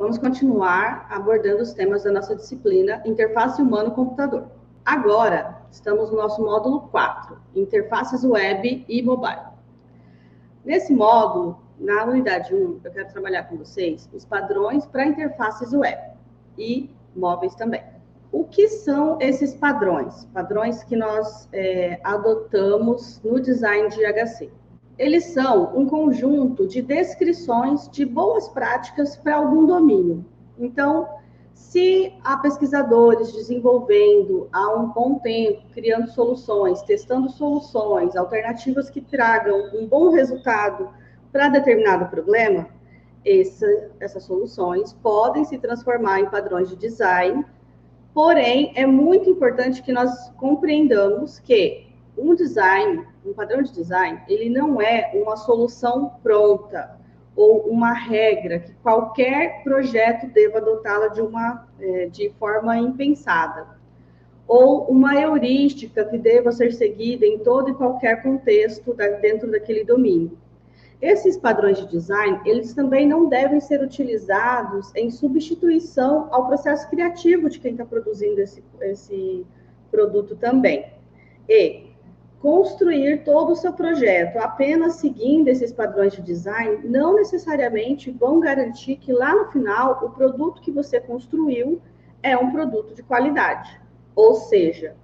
Vamos continuar abordando os temas da nossa disciplina Interface Humano-Computador. Agora, estamos no nosso módulo 4, Interfaces Web e Mobile. Nesse módulo, na unidade 1, eu quero trabalhar com vocês os padrões para interfaces web e móveis também. O que são esses padrões? Padrões que nós adotamos no design de HC. Eles são um conjunto de descrições de boas práticas para algum domínio. Então, se há pesquisadores desenvolvendo há um bom tempo, criando soluções, testando soluções, alternativas que tragam um bom resultado para determinado problema, essas soluções podem se transformar em padrões de design. Porém, é muito importante que nós compreendamos que um padrão de design, ele não é uma solução pronta ou uma regra que qualquer projeto deva adotá-la de forma impensada, ou uma heurística que deva ser seguida em todo e qualquer contexto dentro daquele domínio. Esses padrões de design, eles também não devem ser utilizados em substituição ao processo criativo de quem está produzindo esse produto também. E construir todo o seu projeto apenas seguindo esses padrões de design não necessariamente vão garantir que lá no final o produto que você construiu é um produto de qualidade. Ou seja,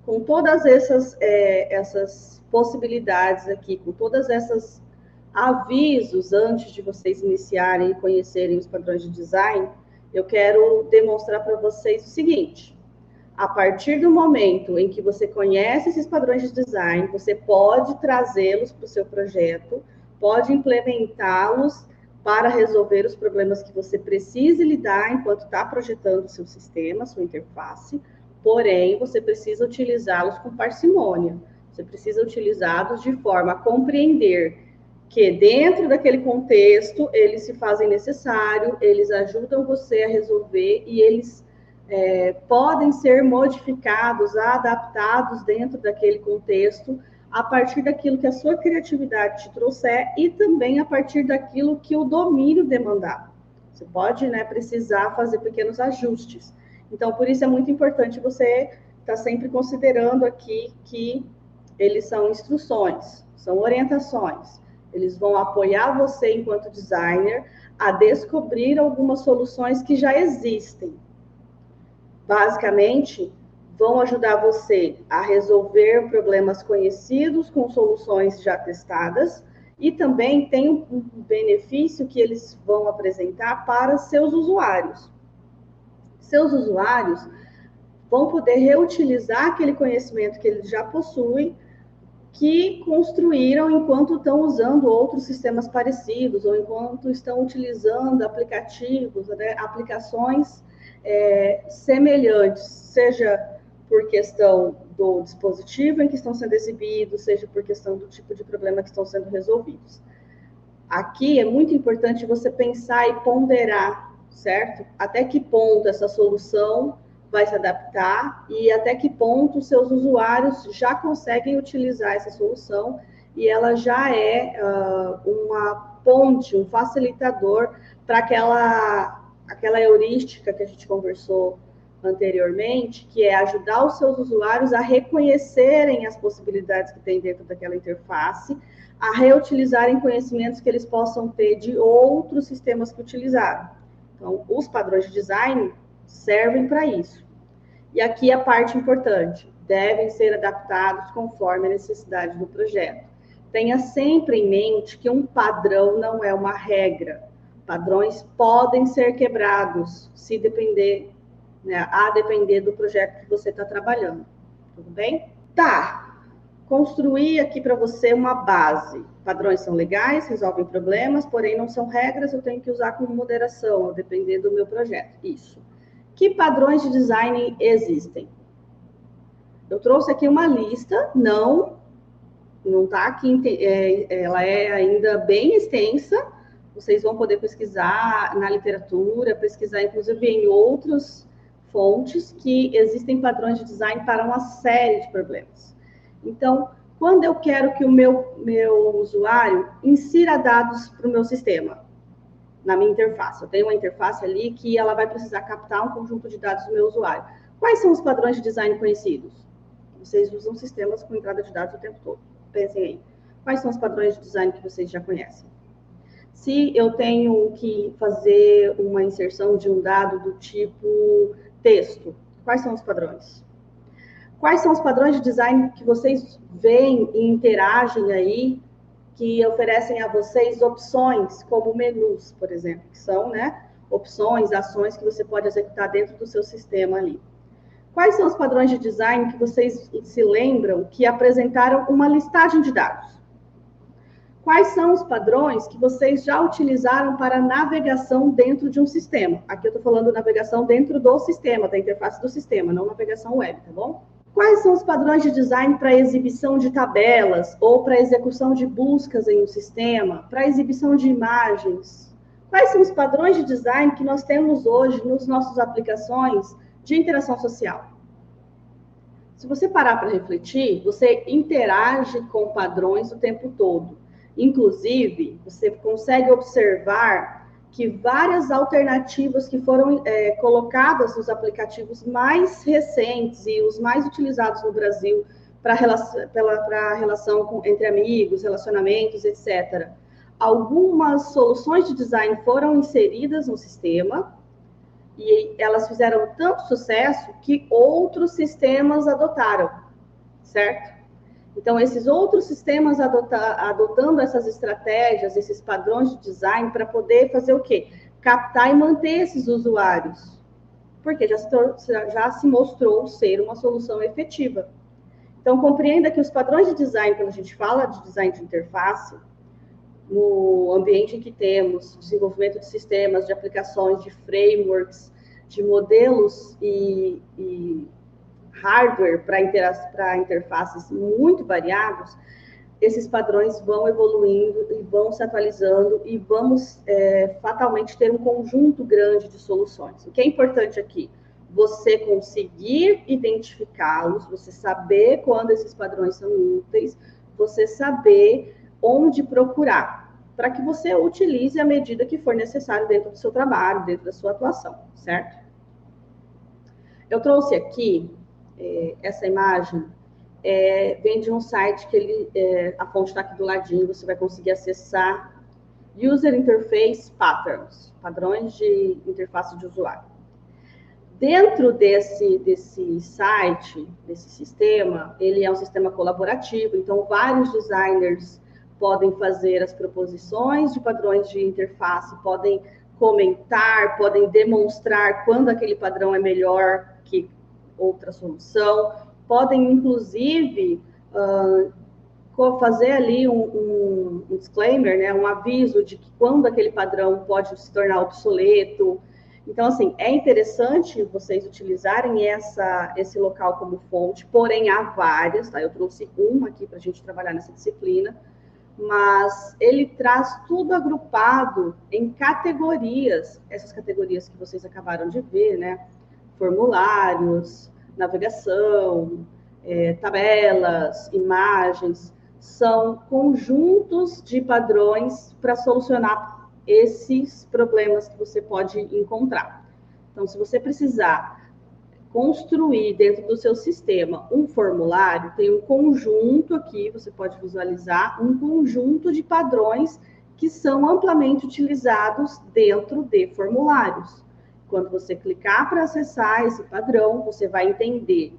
com todas essas possibilidades aqui, com todas essas avisos antes de vocês iniciarem e conhecerem os padrões de design, eu quero demonstrar para vocês o seguinte: a partir do momento em que você conhece esses padrões de design, você pode trazê-los para o seu projeto, pode implementá-los para resolver os problemas que você precise lidar enquanto está projetando o seu sistema, sua interface, porém, você precisa utilizá-los com parcimônia, você precisa utilizá-los de forma a compreender que dentro daquele contexto, eles se fazem necessário, eles ajudam você a resolver e eles podem ser modificados, adaptados dentro daquele contexto, a partir daquilo que a sua criatividade te trouxer e também a partir daquilo que o domínio demandar. Você pode, precisar fazer pequenos ajustes. Então, por isso é muito importante você estar sempre considerando aqui que eles são instruções, são orientações. Eles vão apoiar você, enquanto designer, a descobrir algumas soluções que já existem. Basicamente, vão ajudar você a resolver problemas conhecidos com soluções já testadas e também tem um benefício que eles vão apresentar para seus usuários. Seus usuários vão poder reutilizar aquele conhecimento que eles já possuem, que construíram enquanto estão usando outros sistemas parecidos ou enquanto estão utilizando aplicativos, aplicações semelhantes, seja por questão do dispositivo em que estão sendo exibidos, seja por questão do tipo de problema que estão sendo resolvidos. Aqui é muito importante você pensar e ponderar, certo? Até que ponto essa solução vai se adaptar e até que ponto os seus usuários já conseguem utilizar essa solução e ela já é uma ponte, um facilitador para aquela heurística que a gente conversou anteriormente, que é ajudar os seus usuários a reconhecerem as possibilidades que tem dentro daquela interface, a reutilizarem conhecimentos que eles possam ter de outros sistemas que utilizaram. Então, os padrões de design servem para isso. E aqui a parte importante: devem ser adaptados conforme a necessidade do projeto. Tenha sempre em mente que um padrão não é uma regra. Padrões podem ser quebrados, se depender, a depender do projeto que você está trabalhando. Tudo bem? Tá. Construir aqui para você uma base. Padrões são legais, resolvem problemas, porém não são regras, eu tenho que usar com moderação, a depender do meu projeto. Isso. Que padrões de design existem? Eu trouxe aqui uma lista, não está aqui, ela é ainda bem extensa. Vocês vão poder pesquisar na literatura, pesquisar inclusive em outras fontes que existem padrões de design para uma série de problemas. Então, quando eu quero que o meu usuário insira dados para o meu sistema, na minha interface. Eu tenho uma interface ali que ela vai precisar captar um conjunto de dados do meu usuário. Quais são os padrões de design conhecidos? Vocês usam sistemas com entrada de dados o tempo todo. Pensem aí. Quais são os padrões de design que vocês já conhecem? Se eu tenho que fazer uma inserção de um dado do tipo texto, quais são os padrões? Quais são os padrões de design que vocês veem e interagem aí, que oferecem a vocês opções, como menus, por exemplo, que são, né, opções, ações que você pode executar dentro do seu sistema ali. Quais são os padrões de design que vocês se lembram que apresentaram uma listagem de dados? Quais são os padrões que vocês já utilizaram para navegação dentro de um sistema? Aqui eu estou falando navegação dentro do sistema, da interface do sistema, não navegação web, tá bom? Quais são os padrões de design para exibição de tabelas ou para execução de buscas em um sistema, para exibição de imagens? Quais são os padrões de design que nós temos hoje nos nossas aplicações de interação social? Se você parar para refletir, você interage com padrões o tempo todo. Inclusive, você consegue observar que várias alternativas que foram colocadas nos aplicativos mais recentes e os mais utilizados no Brasil para relação entre amigos, relacionamentos, etc. Algumas soluções de design foram inseridas no sistema e elas fizeram tanto sucesso que outros sistemas adotaram, certo? Então, esses outros sistemas adotando essas estratégias, esses padrões de design, para poder fazer o quê? Captar e manter esses usuários. Porque já se mostrou ser uma solução efetiva. Então, compreenda que os padrões de design, quando a gente fala de design de interface, no ambiente em que temos desenvolvimento de sistemas, de aplicações, de frameworks, de modelos e hardware para interfaces muito variados, esses padrões vão evoluindo e vão se atualizando e vamos fatalmente ter um conjunto grande de soluções. O que é importante aqui? Você conseguir identificá-los, você saber quando esses padrões são úteis, você saber onde procurar, para que você utilize à medida que for necessário dentro do seu trabalho, dentro da sua atuação, certo? Eu trouxe aqui essa imagem, vem de um site que a fonte está aqui do ladinho, você vai conseguir acessar User Interface Patterns, padrões de interface de usuário. Dentro desse site, desse sistema, ele é um sistema colaborativo, então vários designers podem fazer as proposições de padrões de interface, podem comentar, podem demonstrar quando aquele padrão é melhor que outra solução, podem, inclusive, fazer ali um disclaimer, né, um aviso de que quando aquele padrão pode se tornar obsoleto. Então, assim, é interessante vocês utilizarem esse local como fonte, porém há várias, tá? Eu trouxe uma aqui para a gente trabalhar nessa disciplina, mas ele traz tudo agrupado em categorias, essas categorias que vocês acabaram de ver, né? Formulários, navegação, tabelas, imagens, são conjuntos de padrões para solucionar esses problemas que você pode encontrar. Então, se você precisar construir dentro do seu sistema um formulário, tem um conjunto aqui, você pode visualizar, um conjunto de padrões que são amplamente utilizados dentro de formulários. Quando você clicar para acessar esse padrão, você vai entender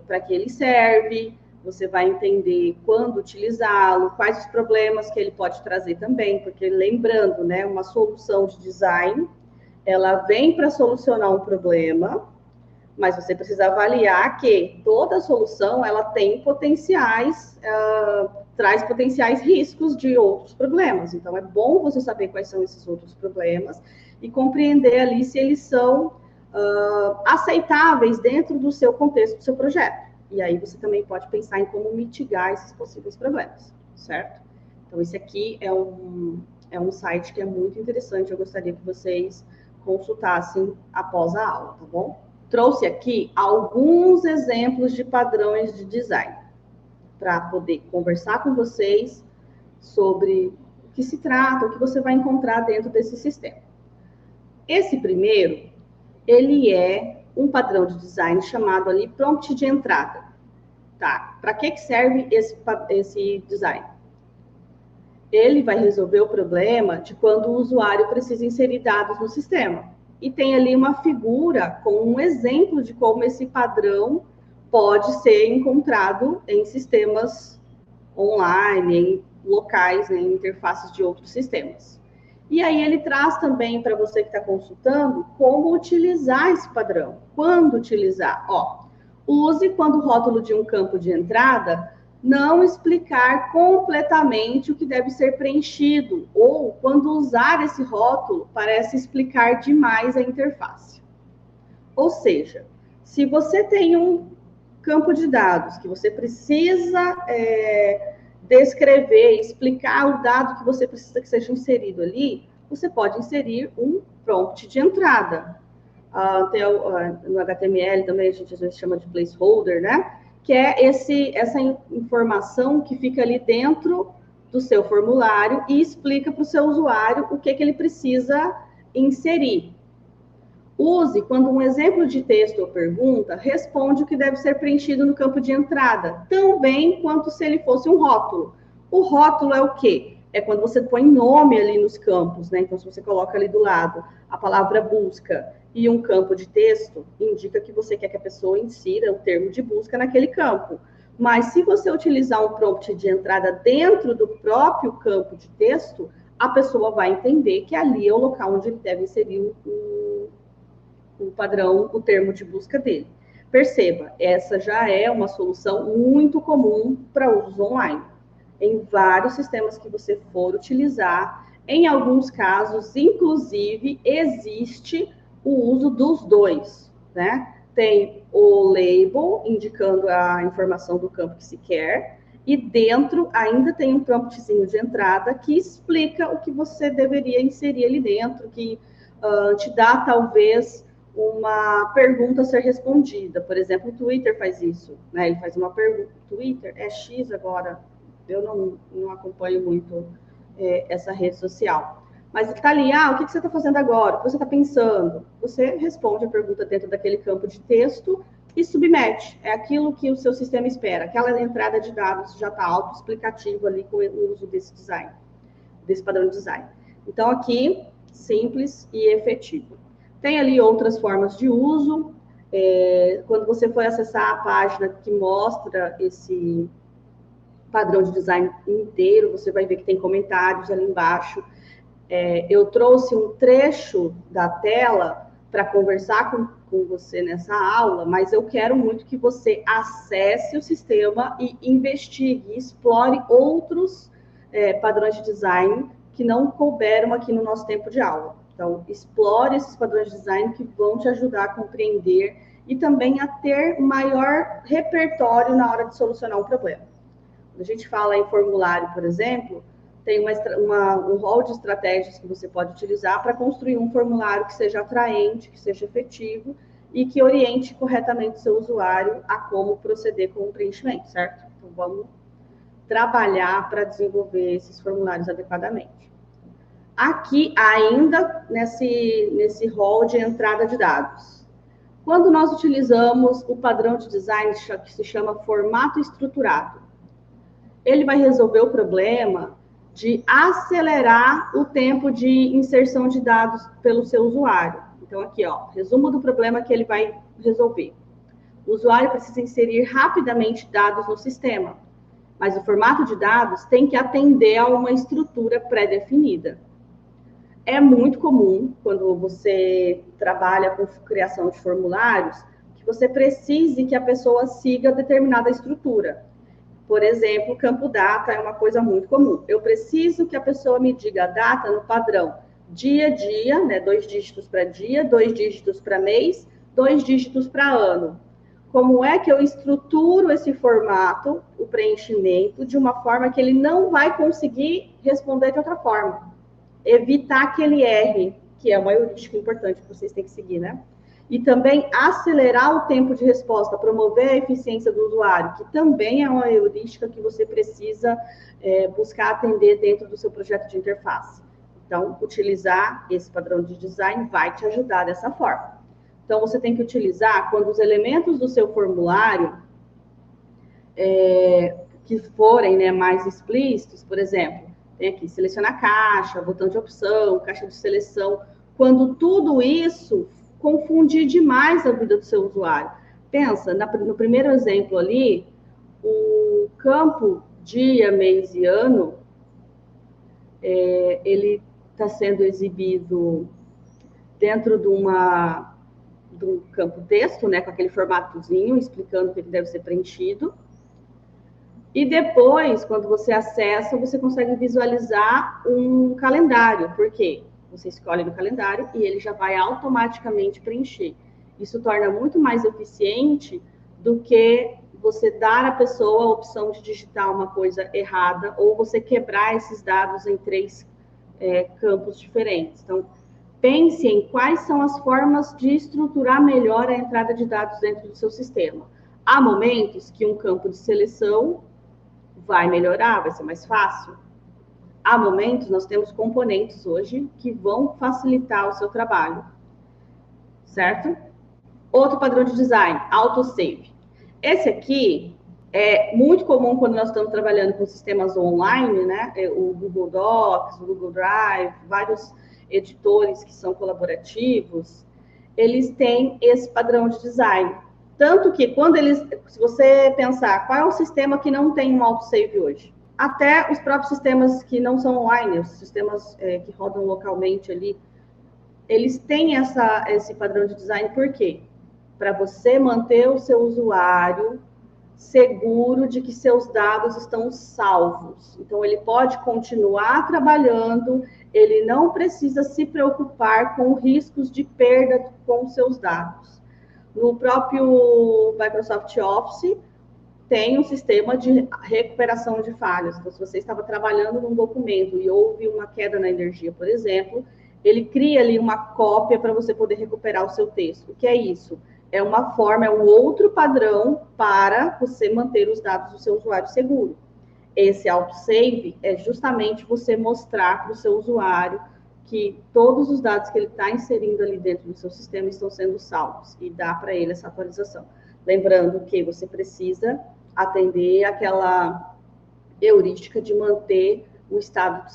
para que ele serve, você vai entender quando utilizá-lo, quais os problemas que ele pode trazer também, porque lembrando, né, uma solução de design, ela vem para solucionar um problema, mas você precisa avaliar que toda solução, ela tem traz potenciais riscos de outros problemas. Então, é bom você saber quais são esses outros problemas e compreender ali se eles são aceitáveis dentro do seu contexto, do seu projeto. E aí você também pode pensar em como mitigar esses possíveis problemas, certo? Então, esse aqui é um site que é muito interessante, eu gostaria que vocês consultassem após a aula, tá bom? Trouxe aqui alguns exemplos de padrões de design para poder conversar com vocês sobre que se trata, o que você vai encontrar dentro desse sistema. Esse primeiro, ele é um padrão de design chamado ali prompt de entrada. Tá? Para que serve esse design? Ele vai resolver o problema de quando o usuário precisa inserir dados no sistema. E tem ali uma figura com um exemplo de como esse padrão pode ser encontrado em sistemas online, em locais, né, em interfaces de outros sistemas. E aí ele traz também para você que está consultando como utilizar esse padrão. Quando utilizar? Ó, use quando o rótulo de um campo de entrada não explicar completamente o que deve ser preenchido, ou quando usar esse rótulo parece explicar demais a interface. Ou seja, se você tem um campo de dados que você precisa descrever, explicar o dado que você precisa que seja inserido ali, você pode inserir um prompt de entrada. No HTML também a gente às vezes chama de placeholder, né? Que é essa informação que fica ali dentro do seu formulário e explica para o seu usuário o que ele precisa inserir. Use quando um exemplo de texto ou pergunta responde o que deve ser preenchido no campo de entrada, tão bem quanto se ele fosse um rótulo. O rótulo é o quê? É quando você põe nome ali nos campos, né? Então, se você coloca ali do lado a palavra busca e um campo de texto, indica que você quer que a pessoa insira o termo de busca naquele campo. Mas se você utilizar um prompt de entrada dentro do próprio campo de texto, a pessoa vai entender que ali é o local onde ele deve inserir o padrão, o termo de busca dele. Perceba, essa já é uma solução muito comum para usos online. Em vários sistemas que você for utilizar, em alguns casos, inclusive, existe o uso dos dois, né? Tem o label, indicando a informação do campo que se quer, e dentro ainda tem um promptzinho de entrada que explica o que você deveria inserir ali dentro, que te dá, talvez, uma pergunta a ser respondida. Por exemplo, o Twitter faz isso, né? Ele faz uma pergunta. Twitter é X agora, eu não acompanho muito essa rede social. Mas está ali, o que você está fazendo agora? O que você está pensando? Você responde a pergunta dentro daquele campo de texto e submete. É aquilo que o seu sistema espera. Aquela entrada de dados já está autoexplicativo ali com o uso desse design, desse padrão de design. Então, aqui, simples e efetivo. Tem ali outras formas de uso. Quando você for acessar a página que mostra esse padrão de design inteiro, você vai ver que tem comentários ali embaixo. Eu trouxe um trecho da tela para conversar com você nessa aula, mas eu quero muito que você acesse o sistema e investigue, explore outros padrões de design que não couberam aqui no nosso tempo de aula. Então, explore esses padrões de design que vão te ajudar a compreender e também a ter maior repertório na hora de solucionar um problema. Quando a gente fala em formulário, por exemplo, tem um rol de estratégias que você pode utilizar para construir um formulário que seja atraente, que seja efetivo e que oriente corretamente o seu usuário a como proceder com o preenchimento, certo? Então, vamos trabalhar para desenvolver esses formulários adequadamente. Aqui, ainda nesse rol de entrada de dados. Quando nós utilizamos o padrão de design que se chama formato estruturado, ele vai resolver o problema de acelerar o tempo de inserção de dados pelo seu usuário. Então, aqui, resumo do problema que ele vai resolver. O usuário precisa inserir rapidamente dados no sistema, mas o formato de dados tem que atender a uma estrutura pré-definida. É muito comum, quando você trabalha com criação de formulários, que você precise que a pessoa siga determinada estrutura. Por exemplo, o campo data é uma coisa muito comum. Eu preciso que a pessoa me diga a data no padrão dia a dia, né? 2 dígitos para dia, 2 dígitos para mês, 2 dígitos para ano. Como é que eu estruturo esse formato, o preenchimento, de uma forma que ele não vai conseguir responder de outra forma? Evitar que ele erre, que é uma heurística importante que vocês têm que seguir, né? E também acelerar o tempo de resposta, promover a eficiência do usuário, que também é uma heurística que você precisa buscar atender dentro do seu projeto de interface. Então, utilizar esse padrão de design vai te ajudar dessa forma. Então, você tem que utilizar quando os elementos do seu formulário que forem, né, mais explícitos, por exemplo, tem aqui selecionar caixa, botão de opção, caixa de seleção. Quando tudo isso confundir demais a vida do seu usuário. Pensa, no primeiro exemplo ali, o campo dia, mês e ano, ele está sendo exibido dentro de um campo texto, né, com aquele formatozinho, explicando o que deve ser preenchido. E depois, quando você acessa, você consegue visualizar um calendário. Por quê? Você escolhe no calendário e ele já vai automaticamente preencher. Isso torna muito mais eficiente do que você dar à pessoa a opção de digitar uma coisa errada ou você quebrar esses dados em 3 campos diferentes. Então, pense em quais são as formas de estruturar melhor a entrada de dados dentro do seu sistema. Há momentos que um campo de seleção vai melhorar, vai ser mais fácil. Há momentos, nós temos componentes hoje que vão facilitar o seu trabalho, certo? Outro padrão de design, autosave. Esse aqui é muito comum quando nós estamos trabalhando com sistemas online, né? O Google Docs, o Google Drive, vários editores que são colaborativos, eles têm esse padrão de design. Tanto que quando se você pensar qual é o sistema que não tem um autosave hoje, até os próprios sistemas que não são online, os sistemas que rodam localmente ali, eles têm esse padrão de design. Por quê? Para você manter o seu usuário seguro de que seus dados estão salvos. Então, ele pode continuar trabalhando, ele não precisa se preocupar com riscos de perda com seus dados. No próprio Microsoft Office, tem um sistema de recuperação de falhas. Então, se você estava trabalhando num documento e houve uma queda na energia, por exemplo, ele cria ali uma cópia para você poder recuperar o seu texto. O que é isso? É uma forma, é um outro padrão para você manter os dados do seu usuário seguro. Esse autosave é justamente você mostrar para o seu usuário que todos os dados que ele está inserindo ali dentro do seu sistema estão sendo salvos e dá para ele essa atualização. Lembrando que você precisa atender aquela heurística de manter o estado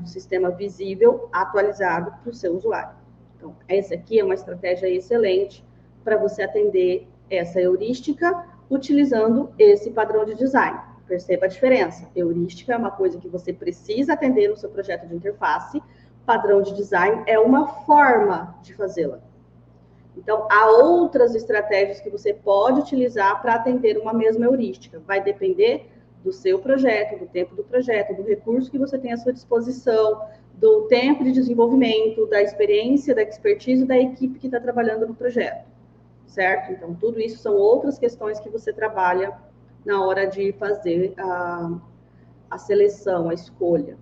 do sistema visível, atualizado para o seu usuário. Então, essa aqui é uma estratégia excelente para você atender essa heurística utilizando esse padrão de design. Perceba a diferença. Heurística é uma coisa que você precisa atender no seu projeto de interface. Padrão de design é uma forma de fazê-la. Então, há outras estratégias que você pode utilizar para atender uma mesma heurística. Vai depender do seu projeto, do tempo do projeto, do recurso que você tem à sua disposição, do tempo de desenvolvimento, da experiência, da expertise da equipe que está trabalhando no projeto, certo? Então, tudo isso são outras questões que você trabalha na hora de fazer a seleção, a escolha.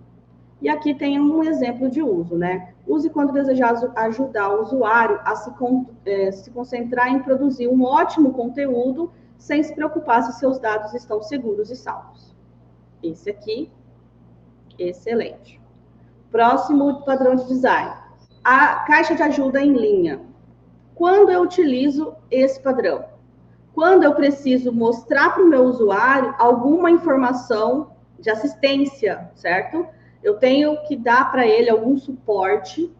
E aqui tem um exemplo de uso, né? Use quando desejar ajudar o usuário a se concentrar em produzir um ótimo conteúdo sem se preocupar se seus dados estão seguros e salvos. Esse aqui, excelente. Próximo padrão de design. A caixa de ajuda em linha. Quando eu utilizo esse padrão? Quando eu preciso mostrar para o meu usuário alguma informação de assistência, certo? Eu tenho que dar para ele algum suporte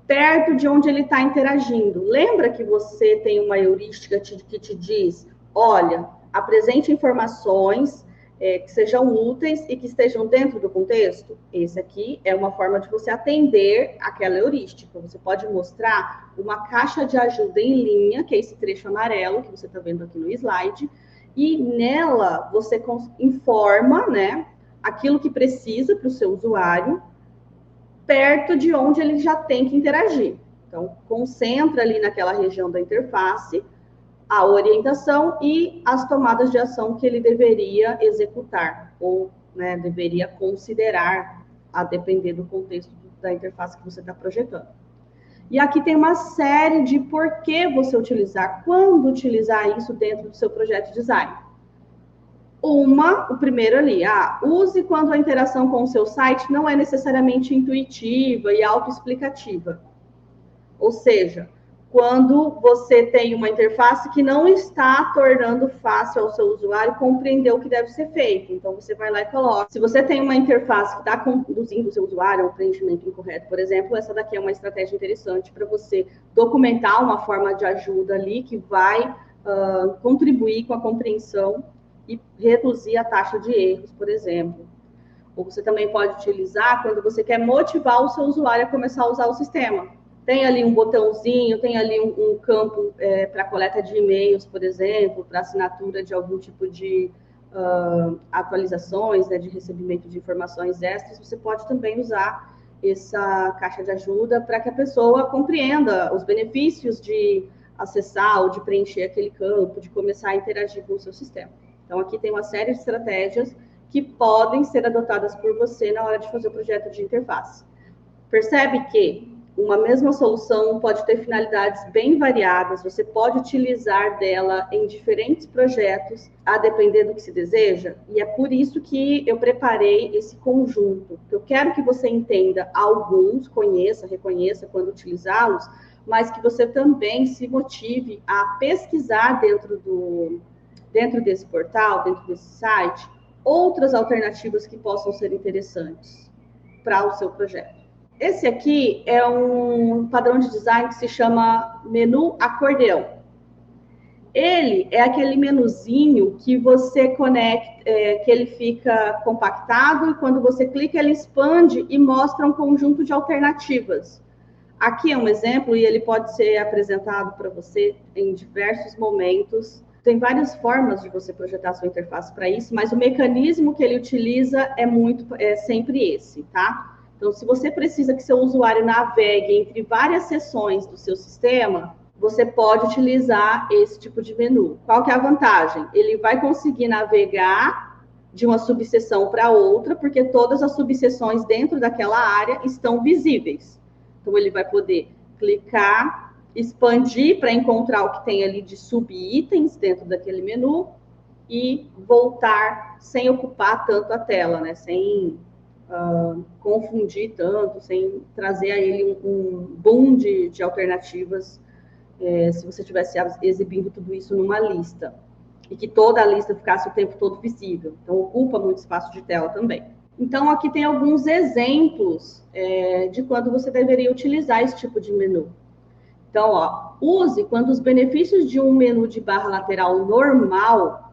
perto de onde ele está interagindo. Lembra que você tem uma heurística que te diz, olha, apresente informações que sejam úteis e que estejam dentro do contexto? Esse aqui é uma forma de você atender aquela heurística. Você pode mostrar uma caixa de ajuda em linha, que é esse trecho amarelo que você está vendo aqui no slide, e nela você informa, né, aquilo que precisa para o seu usuário, perto de onde ele já tem que interagir. Então, concentra ali naquela região da interface a orientação e as tomadas de ação que ele deveria executar, ou né, deveria considerar, a depender do contexto da interface que você está projetando. E aqui tem uma série de por que você utilizar, quando utilizar isso dentro do seu projeto de design. O primeiro ali, use quando a interação com o seu site não é necessariamente intuitiva e autoexplicativa. Ou seja, quando você tem uma interface que não está tornando fácil ao seu usuário compreender o que deve ser feito. Então, você vai lá e coloca. Se você tem uma interface que está conduzindo o seu usuário ao preenchimento incorreto, por exemplo, essa daqui é uma estratégia interessante para você documentar uma forma de ajuda ali que vai contribuir com a compreensão e reduzir a taxa de erros, por exemplo. Ou você também pode utilizar quando você quer motivar o seu usuário a começar a usar o sistema. Tem ali um botãozinho, tem ali um campo para coleta de e-mails, por exemplo, para assinatura de algum tipo de atualizações, né, de recebimento de informações extras. Você pode também usar essa caixa de ajuda para que a pessoa compreenda os benefícios de acessar ou de preencher aquele campo, de começar a interagir com o seu sistema. Então, aqui tem uma série de estratégias que podem ser adotadas por você na hora de fazer o projeto de interface. Percebe que uma mesma solução pode ter finalidades bem variadas, você pode utilizar dela em diferentes projetos, a depender do que se deseja, e é por isso que eu preparei esse conjunto. Eu quero que você entenda alguns, conheça, reconheça quando utilizá-los, mas que você também se motive a pesquisar dentro desse portal, dentro desse site, outras alternativas que possam ser interessantes para o seu projeto. Esse aqui é um padrão de design que se chama menu acordeão. Ele é aquele menuzinho que você conecta, que ele fica compactado e quando você clica ele expande e mostra um conjunto de alternativas. Aqui é um exemplo e ele pode ser apresentado para você em diversos momentos. Tem várias formas de você projetar sua interface para isso, mas o mecanismo que ele utiliza é sempre esse, tá? Então, se você precisa que seu usuário navegue entre várias seções do seu sistema, você pode utilizar esse tipo de menu. Qual que é a vantagem? Ele vai conseguir navegar de uma subseção para outra, porque todas as subseções dentro daquela área estão visíveis. Então, ele vai poder clicar, expandir para encontrar o que tem ali de sub-itens dentro daquele menu e voltar sem ocupar tanto a tela, né? Sem confundir tanto, sem trazer a ele um boom de alternativas, se você estivesse exibindo tudo isso numa lista. E que toda a lista ficasse o tempo todo visível. Então, ocupa muito espaço de tela também. Então, aqui tem alguns exemplos de quando você deveria utilizar esse tipo de menu. Então, use quando os benefícios de um menu de barra lateral normal,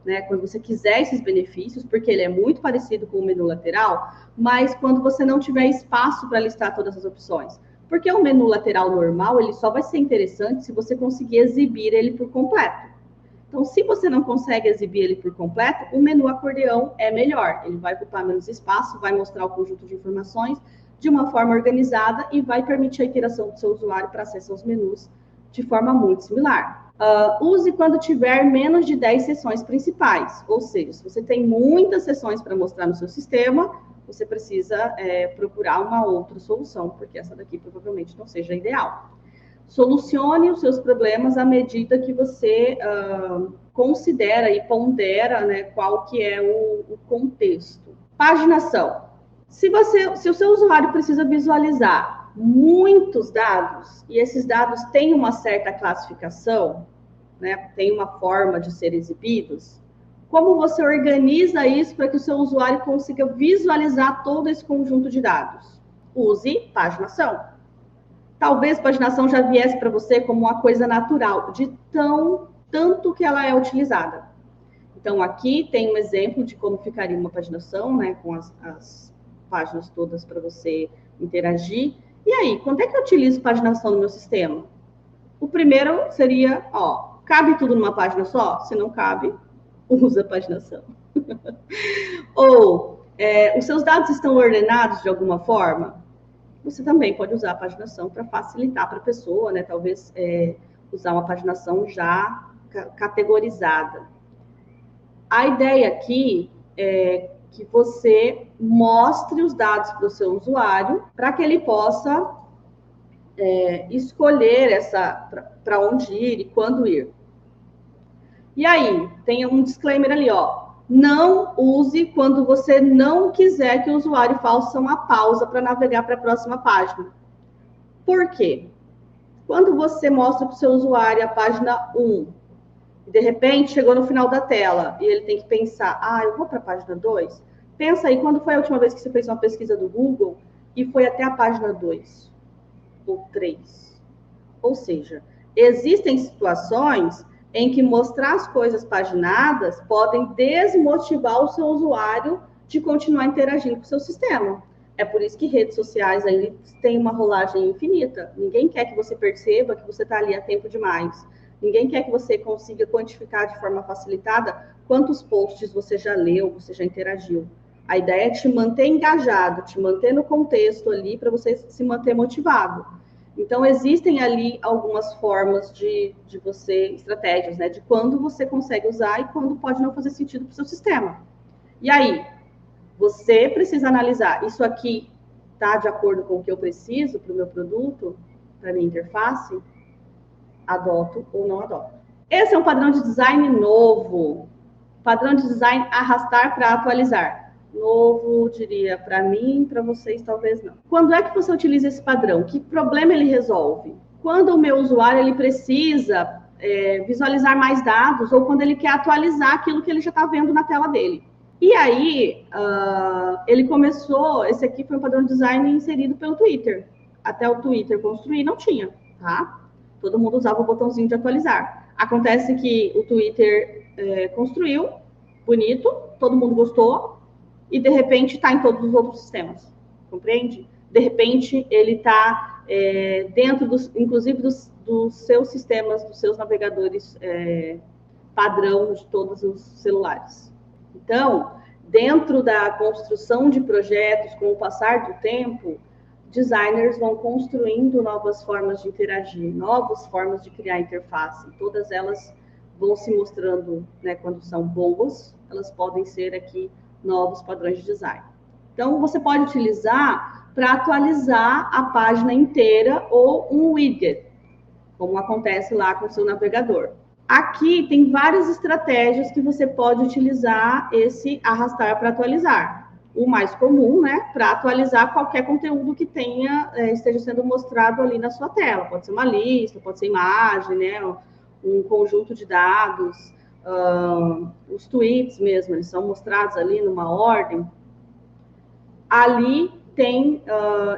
né, quando você quiser esses benefícios, porque ele é muito parecido com o menu lateral, mas quando você não tiver espaço para listar todas as opções. Porque o menu lateral normal, ele só vai ser interessante se você conseguir exibir ele por completo. Então, se você não consegue exibir ele por completo, o menu acordeão é melhor. Ele vai ocupar menos espaço, vai mostrar o conjunto de informações de uma forma organizada e vai permitir a interação do seu usuário para acesso aos menus de forma muito similar. Use quando tiver menos de 10 seções principais, ou seja, se você tem muitas seções para mostrar no seu sistema, você precisa procurar uma outra solução, porque essa daqui provavelmente não seja ideal. Solucione os seus problemas à medida que você considera e pondera, né, qual que é o contexto. Paginação. Se o seu usuário precisa visualizar muitos dados, e esses dados têm uma certa classificação, né, tem uma forma de ser exibidos, como você organiza isso para que o seu usuário consiga visualizar todo esse conjunto de dados? Use paginação. Talvez paginação já viesse para você como uma coisa natural, de tanto que ela é utilizada. Então, aqui tem um exemplo de como ficaria uma paginação, né, com as páginas todas para você interagir. E aí, quando é que eu utilizo paginação no meu sistema? O primeiro seria, cabe tudo numa página só? Se não cabe, usa paginação. Ou, os seus dados estão ordenados de alguma forma? Você também pode usar a paginação para facilitar para a pessoa, né? Talvez usar uma paginação já categorizada. A ideia aqui é que você mostre os dados para o seu usuário para que ele possa escolher para onde ir e quando ir. E aí, tem um disclaimer ali, ó. Não use quando você não quiser que o usuário faça uma pausa para navegar para a próxima página. Por quê? Quando você mostra para o seu usuário a página 1, e de repente chegou no final da tela, e ele tem que pensar, eu vou para a página 2? Pensa aí, quando foi a última vez que você fez uma pesquisa do Google e foi até a página 2 ou 3? Ou seja, existem situações em que mostrar as coisas paginadas podem desmotivar o seu usuário de continuar interagindo com o seu sistema. É por isso que redes sociais aí têm uma rolagem infinita. Ninguém quer que você perceba que você está ali há tempo demais. Ninguém quer que você consiga quantificar de forma facilitada quantos posts você já leu, você já interagiu. A ideia é te manter engajado, te manter no contexto ali para você se manter motivado. Então, existem ali algumas formas de você, estratégias, né? De quando você consegue usar e quando pode não fazer sentido para o seu sistema. E aí, você precisa analisar, isso aqui está de acordo com o que eu preciso para o meu produto, para a minha interface? Adoto ou não adoto? Esse é um padrão de design novo. Padrão de design arrastar para atualizar. Novo, diria, para mim, para vocês talvez não. Quando é que você utiliza esse padrão? Que problema ele resolve? Quando o meu usuário ele precisa visualizar mais dados ou quando ele quer atualizar aquilo que ele já está vendo na tela dele. E aí, ele começou, esse aqui foi um padrão de design inserido pelo Twitter. Até o Twitter construir, não tinha, tá? Todo mundo usava o botãozinho de atualizar. Acontece que o Twitter construiu, bonito, todo mundo gostou, e de repente está em todos os outros sistemas, compreende? De repente ele está dentro, inclusive, dos seus sistemas, dos seus navegadores padrão de todos os celulares. Então, dentro da construção de projetos, com o passar do tempo, designers vão construindo novas formas de interagir, novas formas de criar interface. Todas elas vão se mostrando, né, quando são boas, elas podem ser aqui novos padrões de design. Então, você pode utilizar para atualizar a página inteira ou um widget, como acontece lá com o seu navegador. Aqui tem várias estratégias que você pode utilizar esse arrastar para atualizar. O mais comum, né, para atualizar qualquer conteúdo que esteja sendo mostrado ali na sua tela. Pode ser uma lista, pode ser imagem, né, um conjunto de dados, os tweets mesmo, eles são mostrados ali numa ordem. Ali tem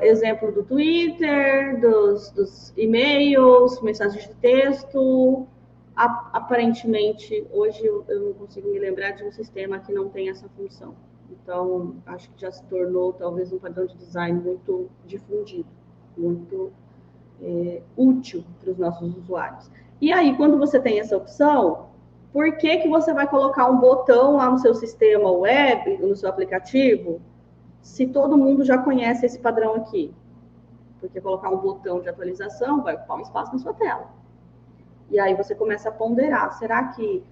exemplo do Twitter, dos e-mails, mensagens de texto. Aparentemente, hoje eu não consigo me lembrar de um sistema que não tem essa função. Então, acho que já se tornou talvez um padrão de design muito difundido, muito útil para os nossos usuários. E aí, quando você tem essa opção, por que você vai colocar um botão lá no seu sistema web, no seu aplicativo, se todo mundo já conhece esse padrão aqui? Porque colocar um botão de atualização vai ocupar um espaço na sua tela. E aí você começa a ponderar, será que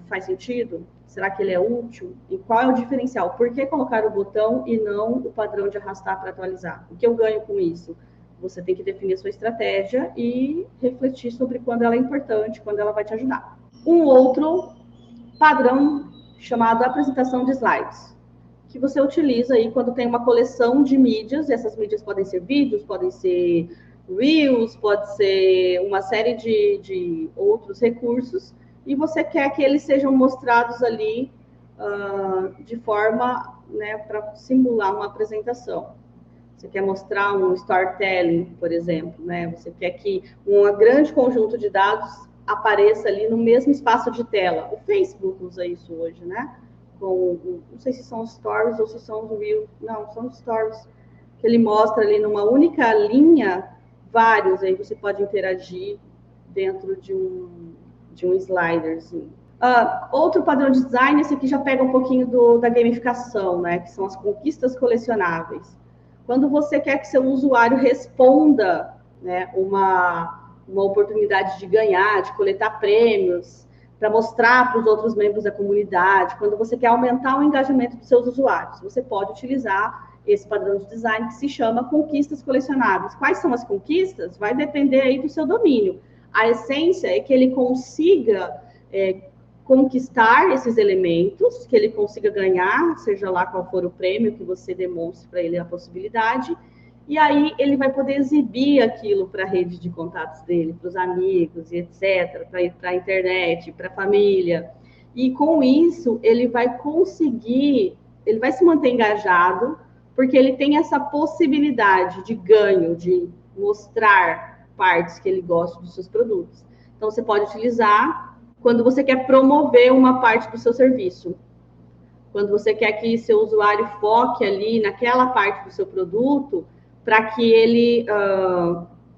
faz sentido? Será que ele é útil? E qual é o diferencial? Por que colocar o botão e não o padrão de arrastar para atualizar? O que eu ganho com isso? Você tem que definir a sua estratégia e refletir sobre quando ela é importante, quando ela vai te ajudar. Um outro padrão chamado apresentação de slides, que você utiliza aí quando tem uma coleção de mídias, e essas mídias podem ser vídeos, podem ser Reels, pode ser uma série de outros recursos, e você quer que eles sejam mostrados ali de forma, né, para simular uma apresentação. Você quer mostrar um storytelling, por exemplo, né? Você quer que um grande conjunto de dados apareça ali no mesmo espaço de tela. O Facebook usa isso hoje, né? Não sei se são os stories ou se são os Reels. Não, são os stories. Que ele mostra ali numa única linha vários, aí você pode interagir dentro de um sliderzinho. Outro padrão de design, esse aqui já pega um pouquinho da gamificação, né? Que são as conquistas colecionáveis. Quando você quer que seu usuário responda, né, uma oportunidade de ganhar, de coletar prêmios, para mostrar para os outros membros da comunidade, quando você quer aumentar o engajamento dos seus usuários, você pode utilizar esse padrão de design que se chama conquistas colecionáveis. Quais são as conquistas? Vai depender aí do seu domínio. A essência é que ele consiga conquistar esses elementos, que ele consiga ganhar, seja lá qual for o prêmio que você demonstre para ele a possibilidade, e aí ele vai poder exibir aquilo para a rede de contatos dele, para os amigos e etc., para a internet, para a família. E com isso, ele vai conseguir, ele vai se manter engajado, porque ele tem essa possibilidade de ganho, de mostrar partes que ele gosta dos seus produtos. Então, você pode utilizar quando você quer promover uma parte do seu serviço. Quando você quer que seu usuário foque ali naquela parte do seu produto, para que ele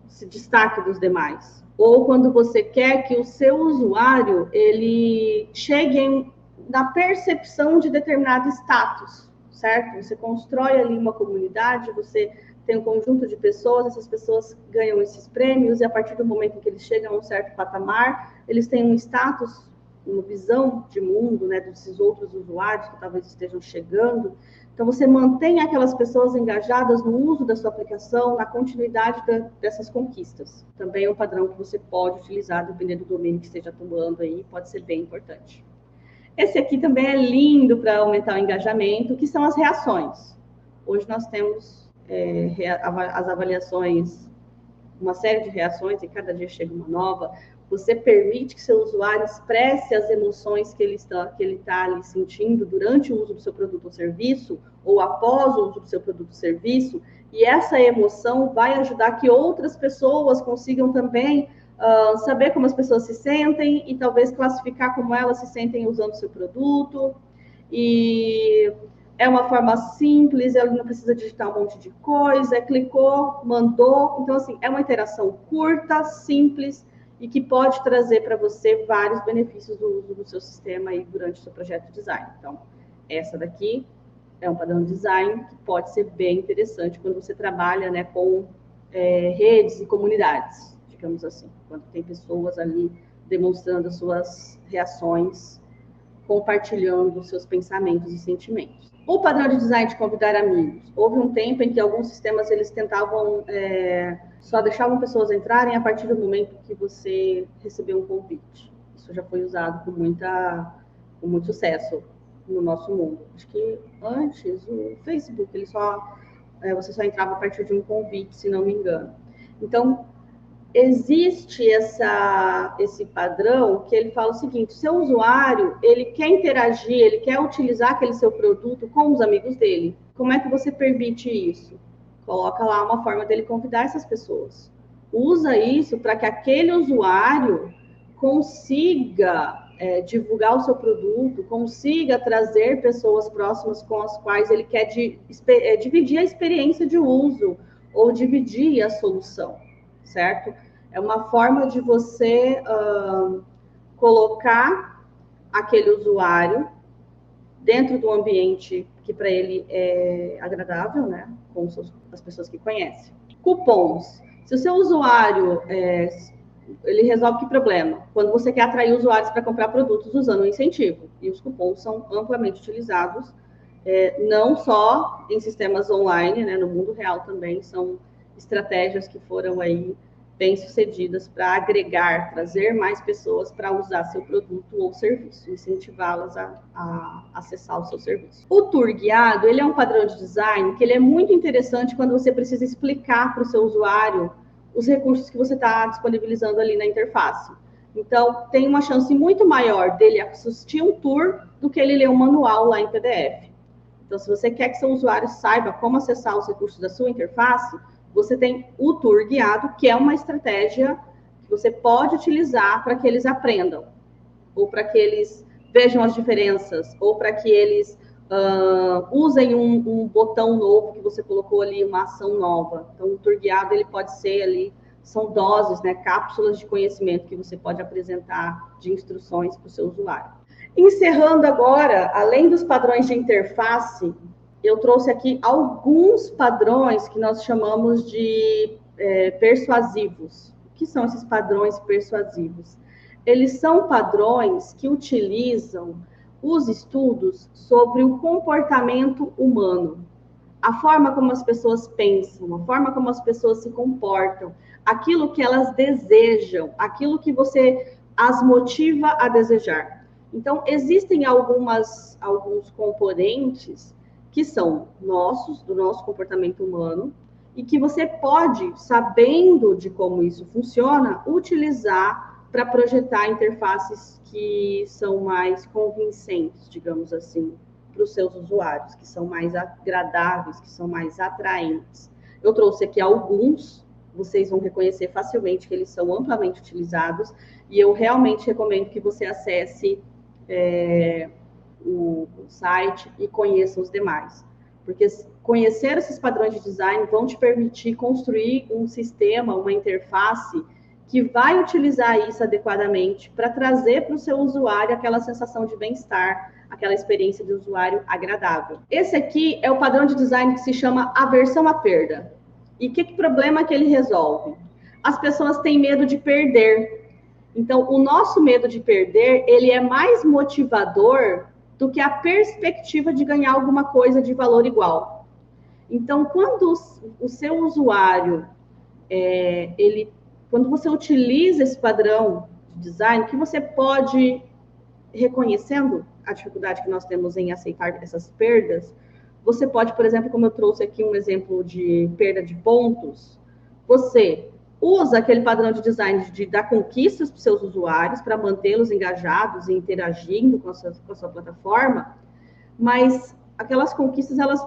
se destaque dos demais. Ou quando você quer que o seu usuário ele chegue na percepção de determinado status, certo? Você constrói ali uma comunidade, você tem um conjunto de pessoas, essas pessoas ganham esses prêmios, e a partir do momento em que eles chegam a um certo patamar, eles têm um status, uma visão de mundo, né, desses outros usuários que talvez estejam chegando. Então, você mantém aquelas pessoas engajadas no uso da sua aplicação, na continuidade dessas conquistas. Também é um padrão que você pode utilizar, dependendo do domínio que esteja atuando aí, pode ser bem importante. Esse aqui também é lindo para aumentar o engajamento, que são as reações. Hoje nós temos as avaliações, uma série de reações, e cada dia chega uma nova. Você permite que seu usuário expresse as emoções que ele está ali sentindo durante o uso do seu produto ou serviço, ou após o uso do seu produto ou serviço, e essa emoção vai ajudar que outras pessoas consigam também saber como as pessoas se sentem e talvez classificar como elas se sentem usando o seu produto. E é uma forma simples, ele não precisa digitar um monte de coisa, clicou, mandou. Então, assim, é uma interação curta, simples, e que pode trazer para você vários benefícios do uso do seu sistema aí durante o seu projeto de design. Então, essa daqui é um padrão de design que pode ser bem interessante quando você trabalha, né, com redes e comunidades, digamos assim, quando tem pessoas ali demonstrando as suas reações, compartilhando os seus pensamentos e sentimentos. O padrão de design de convidar amigos. Houve um tempo em que alguns sistemas eles tentavam só deixavam pessoas entrarem a partir do momento que você recebeu um convite. Isso já foi usado com muito sucesso no nosso mundo. Acho que antes o Facebook você só entrava a partir de um convite, se não me engano. Então existe esse padrão que ele fala o seguinte: seu usuário, ele quer interagir, ele quer utilizar aquele seu produto com os amigos dele. Como é que você permite isso? Coloca lá uma forma dele convidar essas pessoas. Usa isso para que aquele usuário consiga divulgar o seu produto, consiga trazer pessoas próximas com as quais ele quer dividir a experiência de uso ou dividir a solução, certo? É uma forma de você colocar aquele usuário dentro do ambiente que para ele é agradável, né, com as pessoas que conhecem. Cupons. Se o seu usuário ele resolve que problema? Quando você quer atrair usuários para comprar produtos usando um incentivo. E os cupons são amplamente utilizados, não só em sistemas online, né, no mundo real também, são estratégias que foram aí bem-sucedidas para agregar, trazer mais pessoas para usar seu produto ou serviço, incentivá-las a acessar o seu serviço. O tour guiado, ele é um padrão de design que ele é muito interessante quando você precisa explicar para o seu usuário os recursos que você está disponibilizando ali na interface. Então, tem uma chance muito maior dele assistir um tour do que ele ler um manual lá em PDF. Então, se você quer que seu usuário saiba como acessar os recursos da sua interface, você tem o tour guiado, que é uma estratégia que você pode utilizar para que eles aprendam, ou para que eles vejam as diferenças, ou para que eles usem um botão novo que você colocou ali, uma ação nova. Então, o tour guiado, ele pode ser ali, são doses, né, cápsulas de conhecimento que você pode apresentar de instruções para o seu usuário. Encerrando agora, além dos padrões de interface, eu trouxe aqui alguns padrões que nós chamamos de persuasivos. O que são esses padrões persuasivos? Eles são padrões que utilizam os estudos sobre o comportamento humano. a forma como as pessoas pensam, a forma como as pessoas se comportam, aquilo que elas desejam, aquilo que você as motiva a desejar. Então, existem alguns componentes que são nossos, do nosso comportamento humano, e que você pode, sabendo de como isso funciona, utilizar para projetar interfaces que são mais convincentes, digamos assim, para os seus usuários, que são mais agradáveis, que são mais atraentes. Eu trouxe aqui alguns, vocês vão reconhecer facilmente que eles são amplamente utilizados, e eu realmente recomendo que você acesse o site e conheça os demais. Porque conhecer esses padrões de design vão te permitir construir um sistema, uma interface que vai utilizar isso adequadamente para trazer para o seu usuário aquela sensação de bem-estar, aquela experiência de usuário agradável. Esse aqui é o padrão de design que se chama aversão à perda. E que problema que ele resolve? As pessoas têm medo de perder. Então, o nosso medo de perder, ele é mais motivador do que a perspectiva de ganhar alguma coisa de valor igual. Então, quando o seu usuário, quando você utiliza esse padrão de design, que você pode, reconhecendo a dificuldade que nós temos em aceitar essas perdas, você pode, por exemplo, como eu trouxe aqui um exemplo de perda de pontos, você usa aquele padrão de design de dar conquistas para os seus usuários, para mantê-los engajados e interagindo com a sua plataforma, mas aquelas conquistas, elas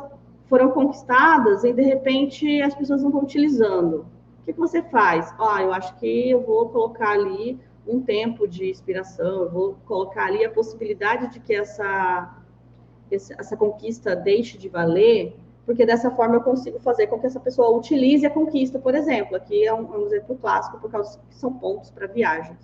foram conquistadas e, de repente, as pessoas não estão utilizando. O que você faz? Eu acho que eu vou colocar ali um tempo de inspiração, eu vou colocar ali a possibilidade de que essa conquista deixe de valer, porque dessa forma eu consigo fazer com que essa pessoa utilize a conquista, por exemplo. Aqui é um exemplo clássico, por causa que são pontos para viagens.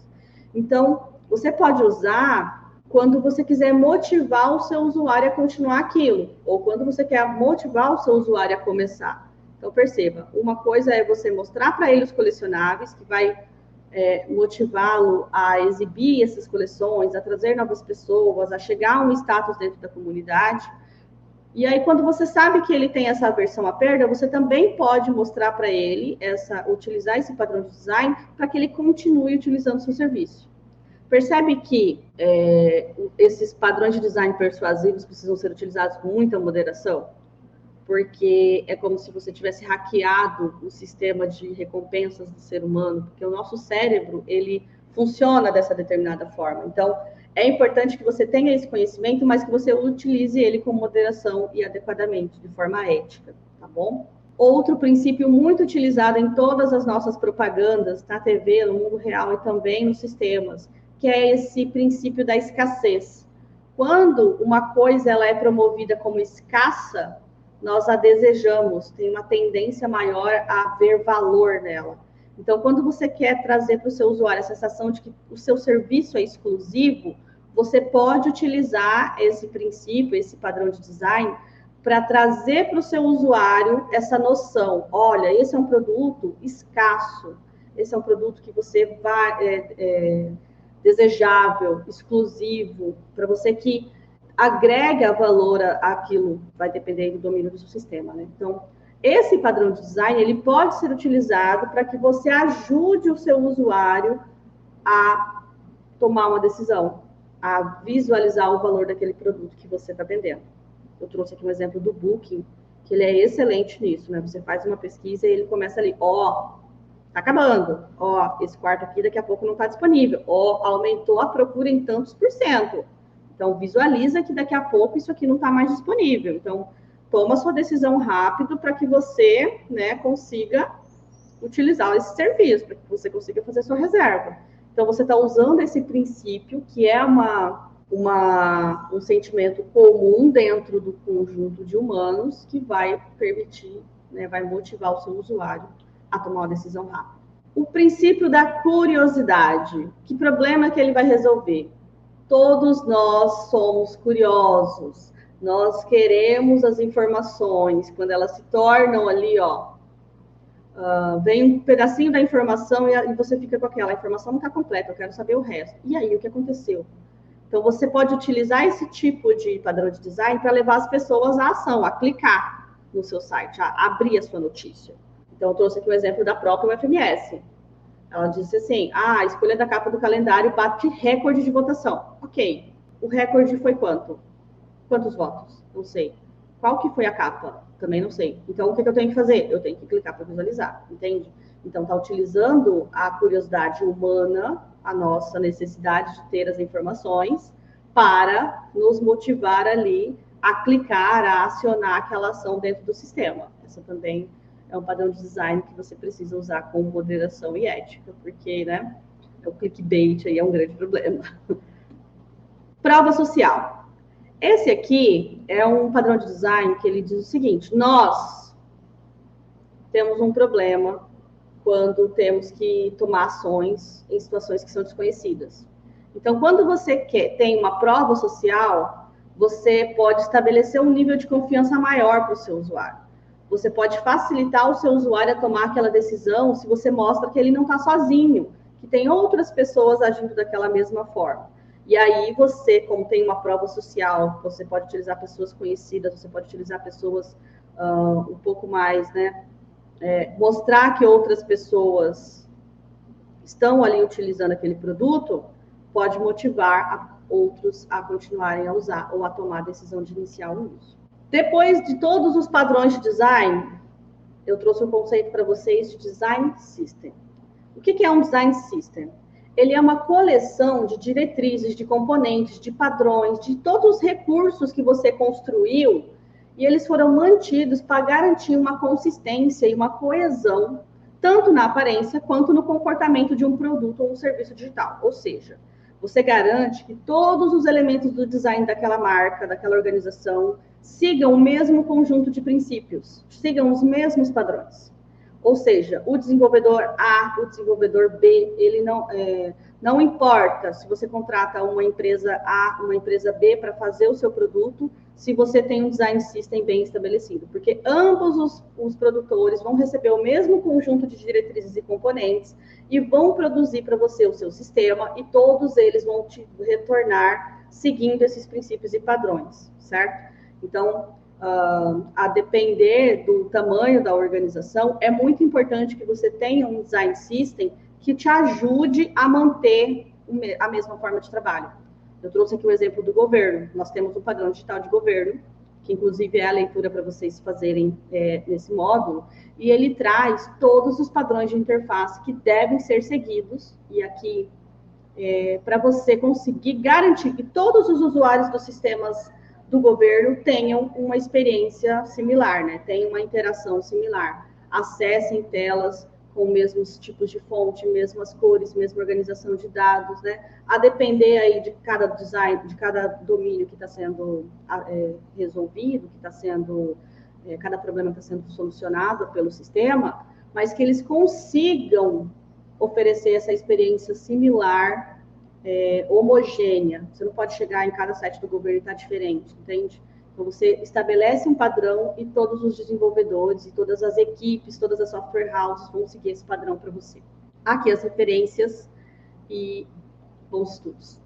Então, você pode usar quando você quiser motivar o seu usuário a continuar aquilo, ou quando você quer motivar o seu usuário a começar. Então, perceba, uma coisa é você mostrar para ele os colecionáveis, que vai motivá-lo a exibir essas coleções, a trazer novas pessoas, a chegar a um status dentro da comunidade. E aí, quando você sabe que ele tem essa aversão à perda, você também pode mostrar para ele, utilizar esse padrão de design para que ele continue utilizando o seu serviço. Percebe que esses padrões de design persuasivos precisam ser utilizados com muita moderação? Porque é como se você tivesse hackeado o sistema de recompensas do ser humano, porque o nosso cérebro, ele funciona dessa determinada forma. Então, é importante que você tenha esse conhecimento, mas que você utilize ele com moderação e adequadamente, de forma ética, tá bom? Outro princípio muito utilizado em todas as nossas propagandas, na TV, no mundo real e também nos sistemas, que é esse princípio da escassez. Quando uma coisa ela é promovida como escassa, nós a desejamos, tem uma tendência maior a ver valor nela. Então, quando você quer trazer para o seu usuário a sensação de que o seu serviço é exclusivo, você pode utilizar esse princípio, esse padrão de design, para trazer para o seu usuário essa noção. Olha, esse é um produto escasso, esse é um produto que você vai desejável, exclusivo, para você que agrega valor àquilo, vai depender do domínio do seu sistema, né? Então, esse padrão de design, ele pode ser utilizado para que você ajude o seu usuário a tomar uma decisão, a visualizar o valor daquele produto que você está vendendo. Eu trouxe aqui um exemplo do Booking, que ele é excelente nisso, né? Você faz uma pesquisa e ele começa ali, tá acabando, esse quarto aqui daqui a pouco não está disponível, aumentou a procura em tantos %. Então, visualiza que daqui a pouco isso aqui não está mais disponível. Então, toma sua decisão rápido para que você, né, consiga utilizar esse serviço, para que você consiga fazer sua reserva. Então, você está usando esse princípio, que é um sentimento comum dentro do conjunto de humanos, que vai permitir, né, vai motivar o seu usuário a tomar uma decisão rápida. O princípio da curiosidade. Que problema que ele vai resolver? Todos nós somos curiosos, nós queremos as informações, quando elas se tornam ali, vem um pedacinho da informação e você fica com aquela, a informação não está completa, eu quero saber o resto. E aí, o que aconteceu? Então, você pode utilizar esse tipo de padrão de design para levar as pessoas à ação, a clicar. no seu site, a abrir a sua notícia. Então, eu trouxe aqui o exemplo da própria UFMS. Ela disse assim, a escolha da capa do calendário bate recorde de votação. Ok, o recorde foi quanto? Quantos votos? Não sei. Qual que foi a capa? Também não sei. Então, o que eu tenho que fazer? Eu tenho que clicar para visualizar, entende? Então, está utilizando a curiosidade humana, a nossa necessidade de ter as informações, para nos motivar ali a clicar, a acionar aquela ação dentro do sistema. Essa também é um padrão de design que você precisa usar com moderação e ética, porque, né, o clickbait aí é um grande problema. Prova social. Esse aqui é um padrão de design que ele diz o seguinte: nós temos um problema quando temos que tomar ações em situações que são desconhecidas. Então, quando você tem uma prova social, você pode estabelecer um nível de confiança maior para o seu usuário. Você pode facilitar o seu usuário a tomar aquela decisão se você mostra que ele não está sozinho, que tem outras pessoas agindo daquela mesma forma. E aí você, como tem uma prova social, você pode utilizar pessoas conhecidas, você pode utilizar pessoas um pouco mais, né? Mostrar que outras pessoas estão ali utilizando aquele produto, pode motivar outros a continuarem a usar ou a tomar a decisão de iniciar o uso. Depois de todos os padrões de design, eu trouxe um conceito para vocês de Design System. O que é um Design System? Ele é uma coleção de diretrizes, de componentes, de padrões, de todos os recursos que você construiu, e eles foram mantidos para garantir uma consistência e uma coesão, tanto na aparência quanto no comportamento de um produto ou um serviço digital. Ou seja, você garante que todos os elementos do design daquela marca, daquela organização, sigam o mesmo conjunto de princípios, sigam os mesmos padrões. Ou seja, o desenvolvedor A, o desenvolvedor B, ele não importa se você contrata uma empresa A, uma empresa B para fazer o seu produto, se você tem um design system bem estabelecido, porque ambos os produtores vão receber o mesmo conjunto de diretrizes e componentes e vão produzir para você o seu sistema e todos eles vão te retornar seguindo esses princípios e padrões, certo? Então, a depender do tamanho da organização, é muito importante que você tenha um design system que te ajude a manter a mesma forma de trabalho. Eu trouxe aqui o exemplo do governo. Nós temos um padrão digital de governo, que inclusive é a leitura para vocês fazerem nesse módulo, e ele traz todos os padrões de interface que devem ser seguidos, e aqui para você conseguir garantir que todos os usuários dos sistemas do governo tenham uma experiência similar, né? Tenham uma interação similar. Acessem telas com mesmos tipos de fonte, mesmas cores, mesma organização de dados, né? A depender aí de cada design, de cada domínio que está sendo resolvido, que está sendo, cada problema está sendo solucionado pelo sistema, mas que eles consigam oferecer essa experiência similar, homogênea. Você não pode chegar em cada site do governo e estar diferente, entende? Então, você estabelece um padrão e todos os desenvolvedores e todas as equipes, todas as software houses vão seguir esse padrão para você. Aqui as referências e bons estudos.